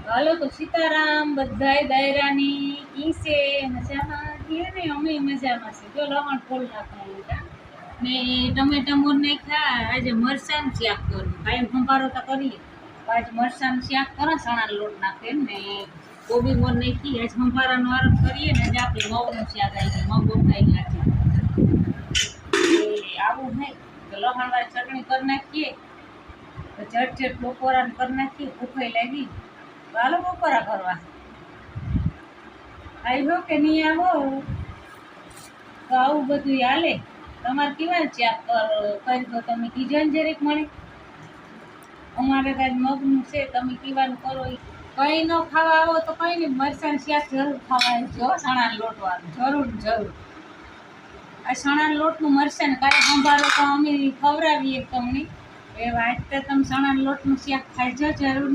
હાલો તો સીતારામ બધાય દાયરાની ઈ છે મજામાં છે ને અમે મજામાં છે જો લવણ ફૂલ નાખવાનું હતા ને ટમેટા મોર નાખ્યા આજે મરચાં શાક કરવું કાંઈ સંભારો તો કરીએ આજ મરચાં શાક કરો ચણા લોટ નાખે ને કોબી મોર નાખી આજ સંભારાનો આરંભ કરીએ ને આજે આપણે મગનું શાક આવી ગયું મગ બફાઈ નાખીએ આવું નહીં તો લસણવાળી ચટણી કરી નાખીએ તો ઝટ બપોરાને કરી નાખીએ ભૂખાઈ લાગી હાલો બપોરા કરવા આવ્યો કે નહીં આવો તો આવું બધું હાલે તમારે કેવા ચાક કરી દો તમે કીજો ને જરીક મળે અમારે કાંઈ મગનું છે તમે કીવાનું કરો કંઈ ન ખાવા આવો તો કંઈ નહીં મરચાં શાક જરૂર ખાવા જો ચણા લોટવાનું જરૂર આ ચણા લોટનું મરચાં ને કાંઈ સંભાળો તો અમે ખવડાવીએ તમને એ વાત તમે ચણા લોટનું શાક ખાઈ જો જરૂર નહીં